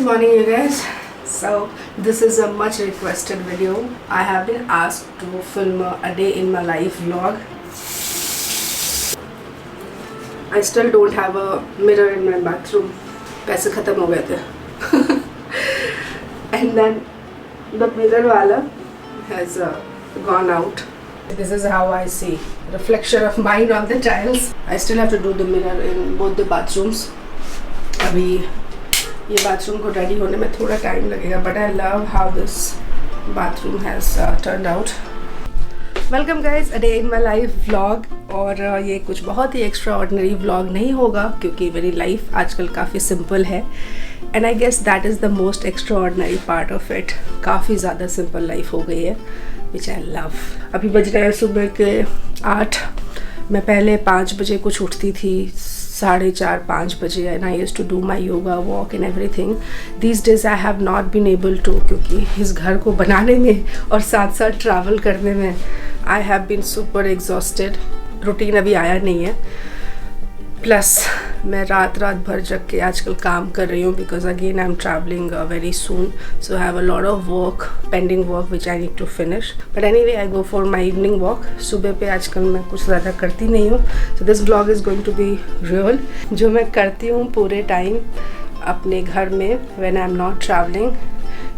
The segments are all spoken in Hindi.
morning you guys. So this is a much requested video. I have been asked to film a day in my life vlog. I still don't have a mirror in my bathroom. पैसे खत्म हो गए थे. And then the mirror wala has gone out. This is how I see reflection of mine on the tiles. I still have to do the mirror in both the bathrooms. अभी ये बाथरूम को रेडी होने में थोड़ा टाइम लगेगा, but I love how this bathroom has turned out. Welcome guys a day in my life vlog. और ये कुछ बहुत ही एक्स्ट्रा ऑर्डिनरी व्लॉग नहीं होगा क्योंकि मेरी लाइफ आजकल काफ़ी सिंपल है and I guess that is the most extraordinary part of it. काफ़ी ज़्यादा सिंपल लाइफ हो गई है विच आई लव. अभी बज रहे हैं सुबह के 8. मैं पहले 5 बजे कुछ उठती थी, 4:30-5 बजे, and I used to do my yoga walk and everything. These days I have not been able to, क्योंकि इस घर को बनाने में और साथ साथ ट्रैवल करने में I have been super exhausted. Routine अभी आया नहीं है. प्लस मैं रात भर जग के आजकल काम कर रही हूँ because again I am travelling very soon. So I have a lot of work, pending work which I need to finish. But anyway I go for my evening walk. सुबह पे आजकल मैं कुछ ज़्यादा करती नहीं हूँ. So this blog is going to be real. जो मैं करती हूँ पूरे टाइम अपने घर में when I am not travelling,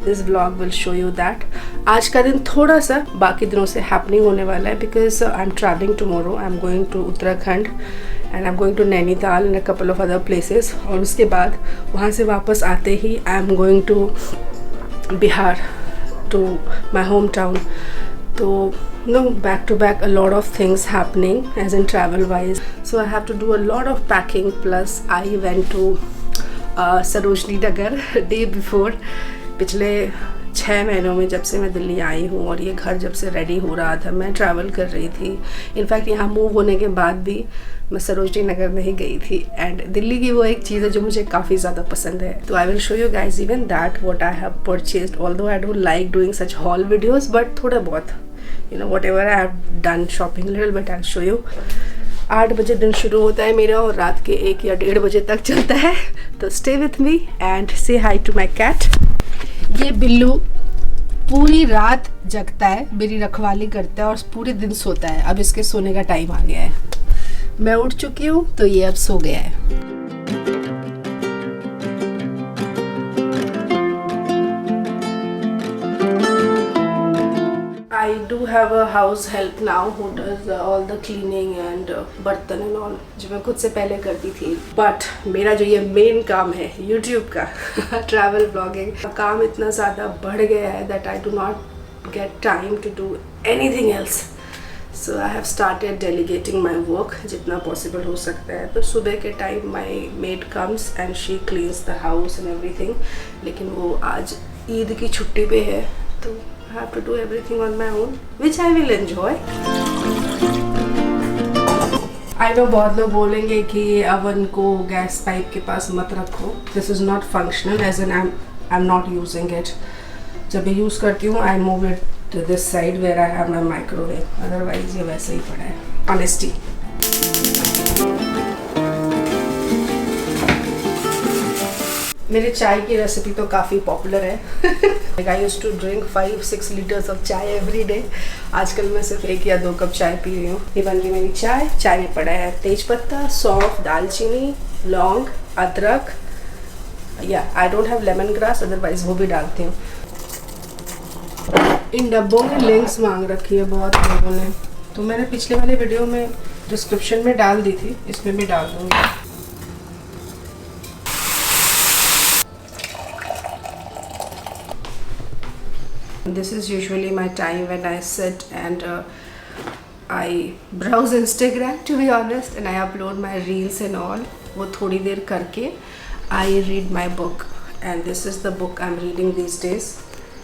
this blog will show you that. आज का दिन थोड़ा सा बाकी दिनों से हैपनिंग होने वाला है because I am travelling tomorrow. I am going to Uttarakhand and I am going to Nainital and a couple of other places. और उसके बाद वहाँ से वापस आते ही I am going to Bihar, to my home town. तो no, back to back a lot of things happening as in travel wise. So I have to do a lot of packing. Plus I went to Sarojini Nagar day before. पिछले 6 महीनों में जब से मैं दिल्ली आई हूँ और ये घर जब से रेडी हो रहा था, मैं ट्रैवल कर रही थी. इनफैक्ट यहाँ मूव होने के बाद भी मैं सरोजनी नगर नहीं गई थी. एंड दिल्ली की वो एक चीज़ है जो मुझे काफ़ी ज़्यादा पसंद है. तो I will show you guys even that what I have purchased. Although I don't like doing such hall videos, but थोड़ा बहुत you know what ever I have done shopping little but I will show you. 8 बजे दिन शुरू होता है मेरा और रात के 1 या 1:30 बजे तक चलता है. तो स्टे विथ मी एंड से हाई टू माई कैट. ये बिल्लू पूरी रात जगता है, मेरी रखवाली करता है और पूरे दिन सोता है. अब इसके सोने का टाइम आ गया है. मैं उठ चुकी हूँ तो ये अब सो गया है. I do have a house help now who does all the cleaning and बर्तन and all, जो मैं खुद से पहले करती थी. बट मेरा जो ये मेन काम है YouTube का ट्रैवल ब्लॉगिंग का काम इतना ज़्यादा बढ़ गया है that I do not get time to do anything else. So I have started delegating my work जितना पॉसिबल हो सकता है. तो सुबह के time my maid comes and she cleans the house and everything. लेकिन वो आज ईद की छुट्टी पे है तो I have to do everything on my own, which I will enjoy. I know बहुत लोग बोलेंगे कि अवन को गैस पाइप के पास मत रखो. This is not functional as in I'm not using it. जब मैं यूज़ करती हूँ I move it to this side where I have my microwave. Otherwise ये वैसे ही पड़ा है. Honesty. मेरे चाय की रेसिपी तो काफ़ी पॉपुलर है. I used to drink 5-6 litres of chai every day. आजकल मैं सिर्फ 1 या 2 कप चाय पी रही हूँ. ये बन रही मेरी चाय. चाय में पड़ा है तेज पत्ता, सौंफ, दालचीनी, लौंग, अदरक. या I don't have lemon grass, otherwise वो भी डालती हूँ. इन डब्बों में लिंक्स मांग रखी है बहुत लोगों ने, तो मैंने पिछले वाले वीडियो में डिस्क्रिप्शन में डाल दी थी, इसमें भी डाल दूँगी. This is usually my time when I sit and I browse Instagram, to be honest, and I upload my reels and all. वो थोड़ी देर करके I read my book, and this is the book I'm reading these days.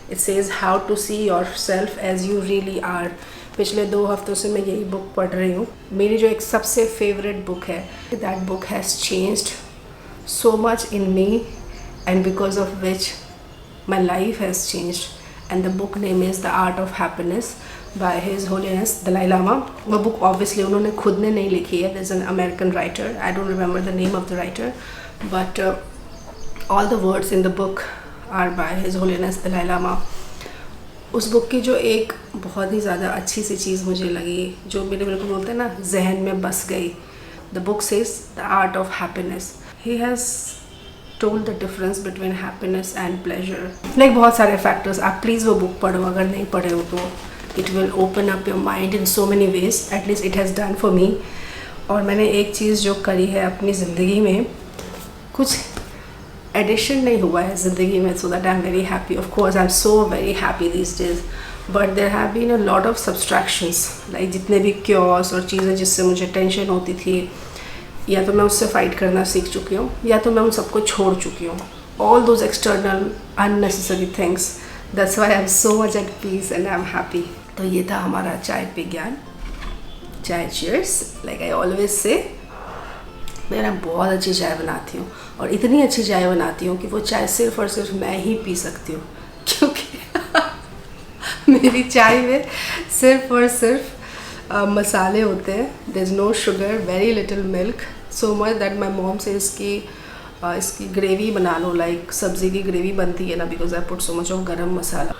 It says how to see yourself as you really are. पिछले 2 हफ्तों से मैं यही बुक पढ़ रही हूँ. मेरी जो एक सबसे फेवरेट बुक है, that book has changed so much in me, and because of which my life has changed. And the book name is The Art of Happiness by His Holiness Dalai Lama. वो book obviously उन्होंने खुद ने नहीं लिखी है. There's an American writer. I don't remember the name of the writer, but all the words in the book are by his holiness Dalai Lama. उस बुक की जो एक बहुत ही ज़्यादा अच्छी सी चीज़ मुझे लगी, जो मेरे बिल्कुल बोलते हैं ना जहन में बस गई, the book says the art of happiness. He has told the difference between happiness and pleasure. Like बहुत सारे फैक्टर्स, आप प्लीज़ वो बुक पढ़ो, अगर नहीं पढ़े हो तो it will open up your mind in so many ways, at least it has done for me. और मैंने एक चीज़ जो करी है अपनी ज़िंदगी में, कुछ एडिशन नहीं हुआ है ज़िंदगी में, so that I am very happy. Of course I am so very happy these days, but there have been a lot of subtractions, like जितने भी क्योर्स और चीज़ें जिससे मुझे टेंशन होती थी, या तो मैं उससे फाइट करना सीख चुकी हूँ, या तो मैं उन सबको छोड़ चुकी हूँ। All those external unnecessary things, that's why I am so much at peace and I am happy. तो ये था हमारा चाय पे ज्ञान। चाय cheers, like I always say. मैं बहुत अच्छी चाय बनाती हूँ, और इतनी अच्छी चाय बनाती हूँ कि वो चाय सिर्फ़ और सिर्फ मैं ही पी सकती हूँ, क्योंकि मेरी चाय में सिर्फ और सिर्फ मसाले होते हैं। There is no sugar, very little milk, so much that my mom से इसकी ग्रेवी बना लो, लाइक सब्ज़ी की ग्रेवी बनती है ना, because I put so much of garam masala.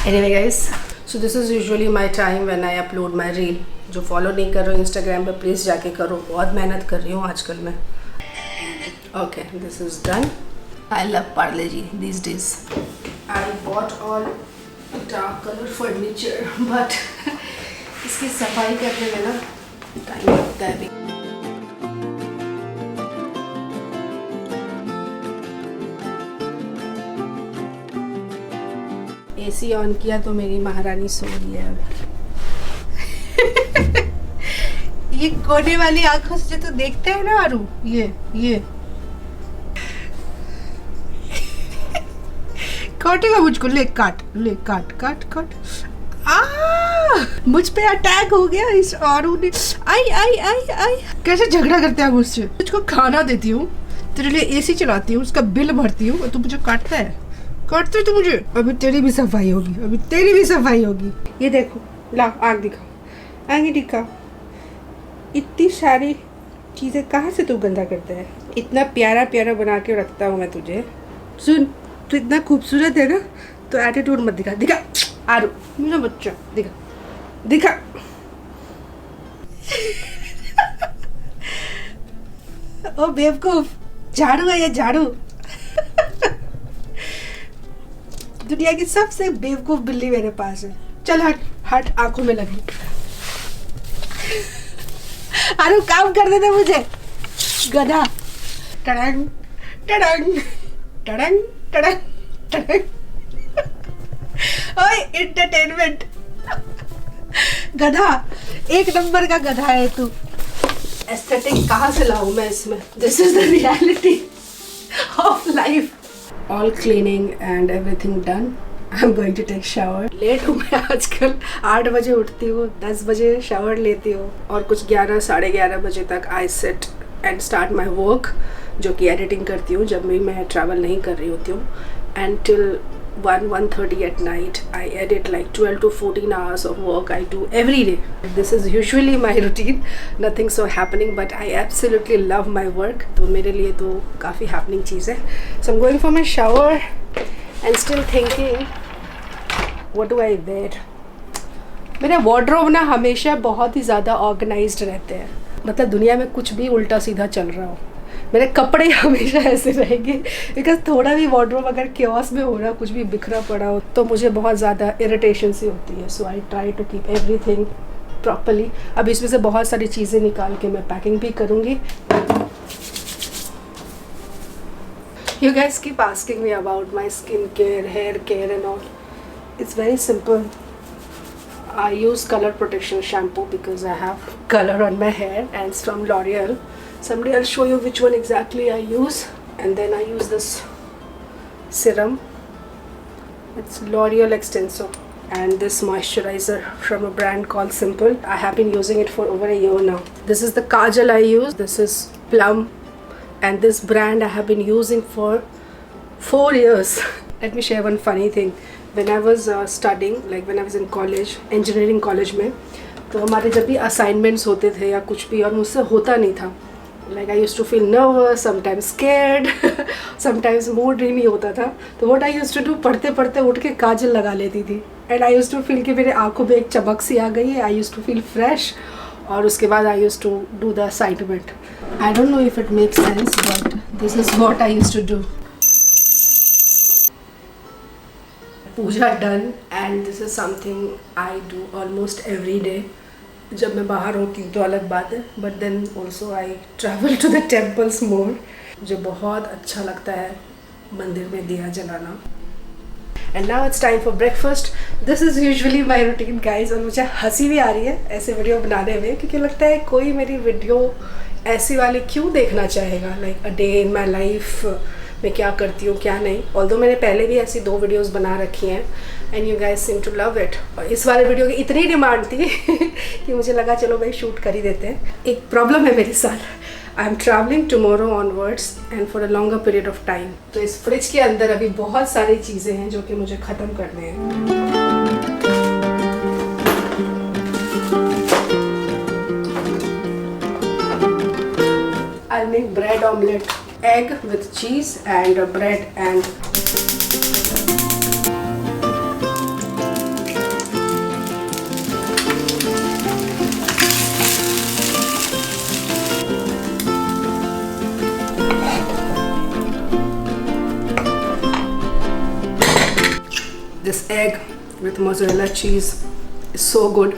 Anyway guys, so this is usually my time when I upload my reel. जो फॉलो नहीं कर रहे हो इंस्टाग्राम पे, प्लीज़ जाके करो, बहुत मेहनत कर रही हूँ आजकल मैं। Okay, this is done. I love Parle G these days. I bought all dark colour furniture, but इसकी सफाई करने में ना टाइम लगता है भी। एसी ऑन किया तो मेरी महारानी सो रही है अब। ये कोने वाली आंखों से तो देखते हैं ना आरू, ये काटेगा मुझको, ले काट, ले काट काट काट। मुझ पे अटैक हो गया इस आरू ने। आई आई आई आई, कैसे झगड़ा करते हैं मुझसे। मुझको खाना देती हूँ, तेरे लिए एसी चलाती हूँ, उसका बिल भरती हूँ, और तू मुझे काटता है, काटते तो मुझे। अभी तेरी भी सफाई होगी, अभी तेरी भी सफाई होगी। ये देखो, ला आँख दिखाओ, आगे दिखाओ। इतनी सारी चीज़ें कहाँ से तू गंदा करता है? इतना प्यारा प्यारा बना के रखता हूँ मैं तुझे। सुन, तू इतना खूबसूरत है ना, तो एटीट्यूड मत दिखा। दिखा आरू, मेरा बच्चा, दिखा दिखा। ओ बेवकूफ, झाड़ू है ये, झाड़ू। दुनिया की सबसे बेवकूफ बिल्ली मेरे पास है। चल हट हट, आंखों में लगी। आरू काम कर देते मुझे, गधा। टड़ंग टड़ंग टड़ंग टड़ंग टड़ंग। ओए एंटरटेनमेंट, गधा, एक नंबर का गधा है तू। एस्थेटिक कहाँ से लाऊं मैं इसमें? This is the reality of life. All cleaning and everything done. I am going to take shower. Late हूँ मैं आजकल, 8 बजे उठती हूँ, 10 बजे शावर लेती हूँ, और कुछ 11 साढ़े 11 बजे तक I sit and start my work, जो कि एडिटिंग करती हूँ जब भी मैं ट्रैवल नहीं कर रही होती हूँ। And till 1:30 at night I edit like 12 to 14 hours of work I do every day. This is usually my routine, nothing so happening, but I absolutely love my work. तो मेरे लिए तो काफ़ी happening चीज़ है। So I'm going for my shower and still thinking what do I wear. मेरे wardrobe ना हमेशा बहुत ही ज़्यादा organized रहते हैं, मतलब दुनिया में कुछ भी उल्टा सीधा चल रहा हो, मेरे कपड़े हमेशा ऐसे रहेंगे, बिकॉज थोड़ा भी वार्डरोब अगर क्योस में हो रहा, कुछ भी बिखरा पड़ा हो, तो मुझे बहुत ज़्यादा इरिटेशन सी होती है। So I try to keep everything properly. अब इसमें से बहुत सारी चीज़ें निकाल के मैं पैकिंग भी करूँगी। You guys keep asking me about my skin care, hair care and all. It's very simple. I use color protection shampoo because I have color on my hair, and it's from L'Oreal. Someday I'll show you which one exactly I use. And then I use this serum. It's L'Oreal Extenso, and this moisturizer from a brand called Simple. I have been using it for over a year now. This is the kajal I use. This is Plum, and this brand I have been using for 4 years. Let me share one funny thing. When I was studying, like when I was in college, engineering college में, तो हमारे जब भी असाइनमेंट्स होते थे या कुछ भी, और मुझसे होता नहीं था, Like I used to feel nervous, sometimes scared, sometimes mood ही नहीं होता था. तो what I used to do, पढ़ते पढ़ते उठ के काजल लगा लेती थी. And I used to feel कि मेरे आँखों में एक चमक सी आ गई है. I used to feel fresh. और उसके बाद I used to do the assignment. I don't know if it makes sense, but this is what I used to do. Puja done, and this is something I do almost every day. जब मैं बाहर होती हूँ तो अलग बात है, but then also I travel to the temples more. मुझे बहुत अच्छा लगता है मंदिर में दिया जलाना. And now it's time for breakfast. This is usually my routine guys. और मुझे हंसी भी आ रही है ऐसे वीडियो बनाने में, क्योंकि लगता है कोई मेरी वीडियो ऐसी वाली क्यों देखना चाहेगा. Like a day in my life, मैं क्या करती हूँ क्या नहीं. ऑल्दो मैंने पहले भी ऐसी 2 वीडियोस बना रखी हैं and you guys seem to love it. और इस वाले वीडियो की इतनी डिमांड थी कि मुझे लगा चलो भाई शूट कर ही देते हैं. एक प्रॉब्लम है मेरे साथ. आई am travelling tomorrow onwards and for a longer period of time. तो इस फ्रिज के अंदर अभी बहुत सारी चीज़ें हैं जो कि मुझे ख़त्म करने हैं. I'll make bread omelette, egg with cheese and bread and this egg with mozzarella cheese is so good.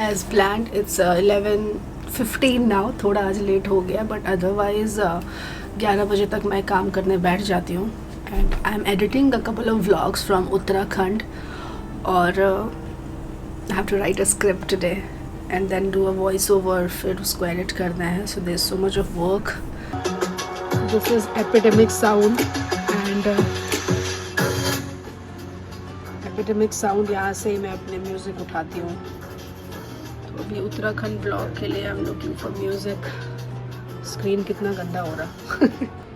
As planned, it's 11:15 now. थोड़ा आज लेट हो गया, बट अदरवाइज़ 11 बजे तक मैं काम करने बैठ जाती हूँ. And I am editing a couple of vlogs from Uttarakhand, और I have to write a script today and then do a voice over. फिर उसको एडिट करना है. So there is so much of work. This is Epidemic Sound, and Epidemic Sound यहाँ से ही मैं अपने म्यूज़िक उठाती हूँ. अभी उत्तराखंड ब्लॉग के लिए I am looking for music. Screen कितना गंदा हो रहा.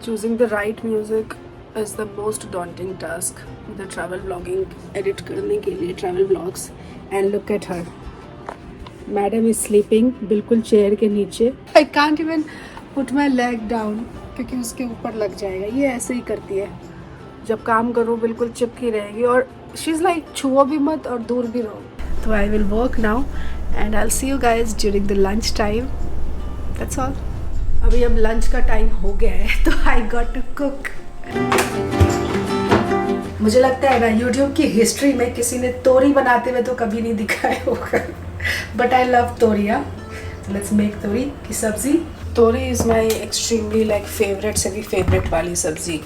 Choosing the right music is the most daunting task. The travel blogging edit करने के लिए travel blogs. And look at her, madam is sleeping बिल्कुल चेयर के नीचे. I can't even put my leg down क्योंकि उसके ऊपर लग जाएगा. ये ऐसे ही करती है, जब काम करो बिल्कुल चिपकी रहेगी. और शी इज़ लाइक छुओ भी मत और दूर भी रहो. तो I will work now and I'll see you guys during the lunch time. That's all. अभी अब लंच का टाइम हो गया है, तो I got to cook. मुझे लगता है ना YouTube की हिस्ट्री में किसी ने तोरी बनाते हुए तो कभी नहीं दिखाया होगा. But I love तोरी. So let's make तोरी की सब्जी. तोरी is my extremely like favorite से भी favorite वाली सब्जी.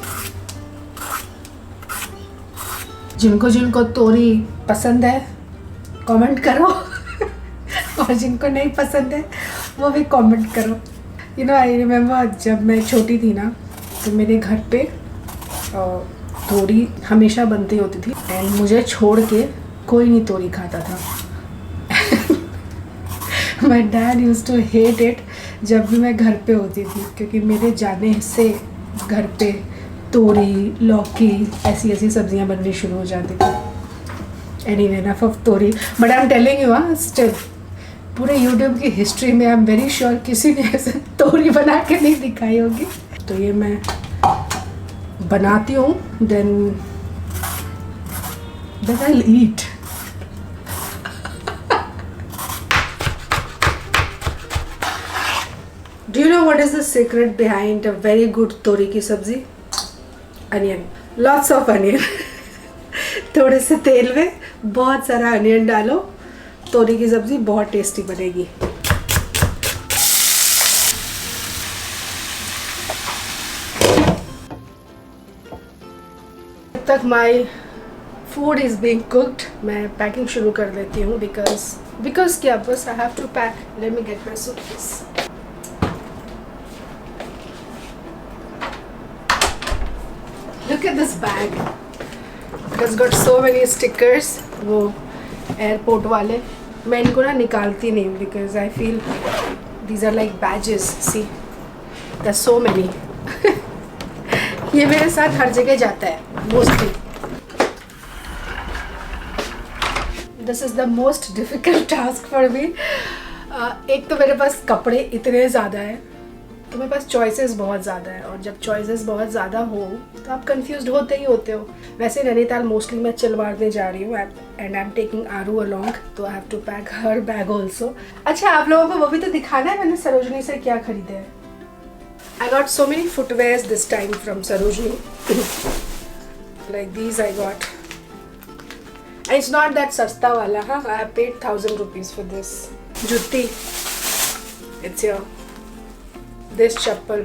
जिनको जिनको तोरी पसंद है कमेंट करो, और जिनको नहीं पसंद है वो भी कमेंट करो. यू नो आई रिमेम्बर जब मैं छोटी थी ना, तो मेरे घर पे तोरी हमेशा बनती होती थी एंड मुझे छोड़ के कोई नहीं तोरी खाता था. My dad used to hate it जब भी मैं घर पे होती थी, क्योंकि मेरे जाने से घर पे तोरी, लौकी, ऐसी ऐसी सब्जियां बननी शुरू हो जाती थी. Anyway, enough of तोरी. But I'm telling you, still पूरे YouTube की हिस्ट्री में आई एम वेरी श्योर किसी ने ऐसे तोरी बना के नहीं दिखाई होगी. तो ये मैं बनाती हूँ, then I'll eat. Do you know what is the secret behind a very good तोरी की सब्जी? Onion. Lots of onion. थोड़े से तेल में बहुत सारा अनियन डालो, तोरी की सब्जी बहुत टेस्टी बनेगी. जब तक my food is being cooked, मैं पैकिंग शुरू कर देती हूँ. बिकॉज क्या, बस I have to pack. Let me get my suitcase. Look at this bag. It has got so many stickers. वो एयरपोर्ट वाले. मैं इनको ना निकालती नहीं, because I feel these are like badges. See, there's so many. ये मेरे साथ हर जगह जाता है mostly. This is the most difficult task for me. एक तो मेरे पास कपड़े इतने ज़्यादा हैं, तो मेरे पास चॉइसेस बहुत ज़्यादा है, और जब चॉइसेस बहुत ज़्यादा हो तो आप कंफ्यूज्ड होते ही होते हो। वैसे नैनीताल मोस्टली मैं चिल मारने जा रही हूँ and I am taking Aaru along, तो I have to pack her bag also. अच्छा, आप लोगों को वो भी तो दिखाना है मैंने सरोजनी से क्या खरीदे है। I got so many footwears this time from Sarojini, like these I got. It's not that सस्ता वाला, हाँ, I have paid 1000 rupees for this jutti. It's your this chappal.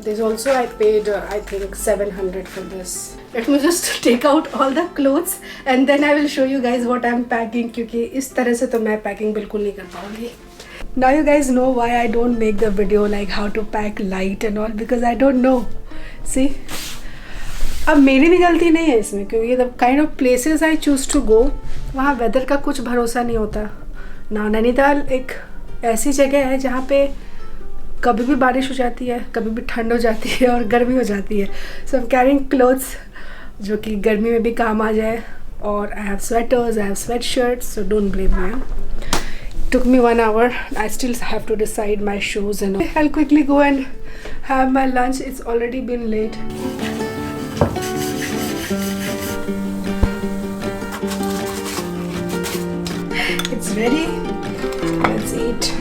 This also I paid I think 700 for this. Let me just take out all the clothes and then I will show you guys what I'm packing, क्योंकि इस तरह से तो मैं packing बिल्कुल नहीं कर पाऊँगी. Now you guys know why I don't make the video like how to pack light and all, because I don't know. See, अब मेरी भी गलती नहीं है इसमें, क्योंकि the kind of places I choose to go, वहाँ weather का कुछ भरोसा नहीं होता ना। नैनीताल एक ऐसी जगह है जहाँ पे कभी भी बारिश हो जाती है, कभी भी ठंड हो जाती है और गर्मी हो जाती है। So I am carrying clothes जो कि गर्मी में भी काम आ जाए, और I have sweaters, I have sweat shirts, so don't blame me. Took me 1 hour. I still have to decide my shoes and all. I'll quickly go and have my lunch. It's already been late. It's ready. Let's eat.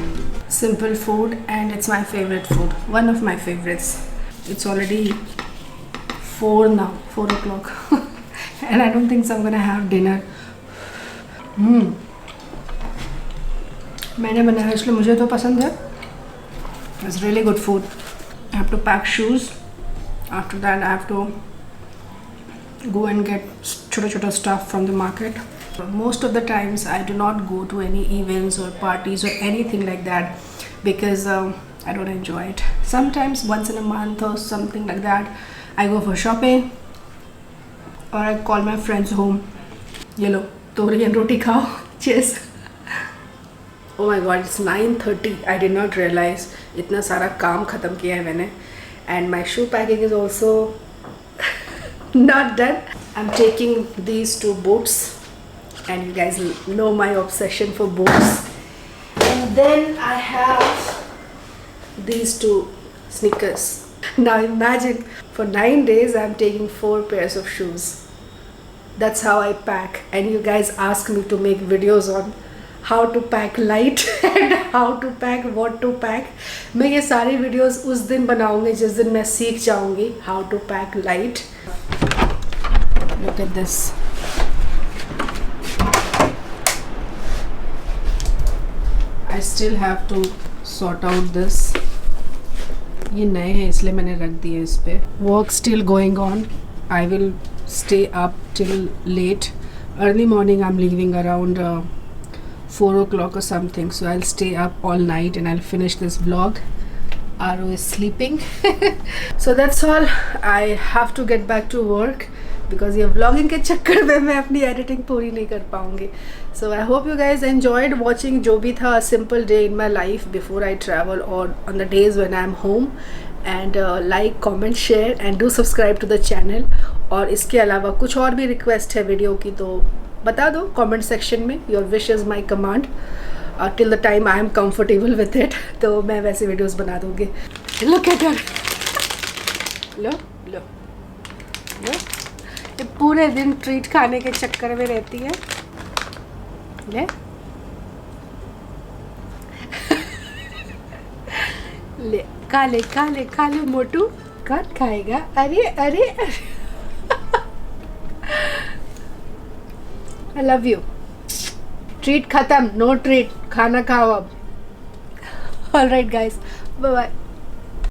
Simple food, and it's my favorite food, one of my favorites. It's already 4 now, 4 o'clock and I don't think so I'm gonna have dinner. मैंने बनाया इसलिए मुझे तो पसंद है. It's really good food. I have to pack shoes. After that I have to go and get छोटा stuff from the market. Most of the times I do not go to any events or parties or anything like that because I don't enjoy it. Sometimes once in a month or something like that I go for shopping, or I call my friends home. ये लो तोरी and roti खाओ. Cheers. Oh my god, it's 9:30. I did not realize इतना सारा काम ख़त्म किया है मैंने, and my shoe packing is also not done. I'm taking these 2 boots. And you guys know my obsession for boots. And then I have these 2 sneakers. Now imagine, for 9 days I'm taking 4 pairs of shoes. That's how I pack. And you guys ask me to make videos on how to pack light and how to pack, what to pack. मैं ये सारी videos उस दिन बनाऊंगी जिस दिन मैं सीख जाऊंगी how to pack light. Look at this. I still have to sort out this. ये नए हैं इसलिए मैंने रख दिए इस पे. Work still going on. I will stay up till late. Early morning I'm leaving around 4 o'clock or something. So I'll stay up all night and I'll finish this vlog. Aru is sleeping. So that's all. I have to get back to work because ये vlogging के चक्कर में मैं अपनी editing पूरी नहीं कर पाऊँगी. So I hope you guys enjoyed watching जो भी था a simple day in my life before I travel or on the days when I'm home. And like, comment, share and do subscribe to the channel. और इसके अलावा कुछ और भी request है वीडियो की तो बता दो comment section में. Your wish is my command. Till the time I am comfortable with it. तो मैं वैसे वीडियोस बना दूँगी. Look at her. लो लो लो. ये पूरे दिन ट्रीट खाने के चक्कर में रहती है. ले ले काले काले काले मोटू कौन खाएगा. अरे अरे आई लव यू. ट्रीट खत्म, नो ट्रीट, खाना खाओ अब. Alright guys, bye bye.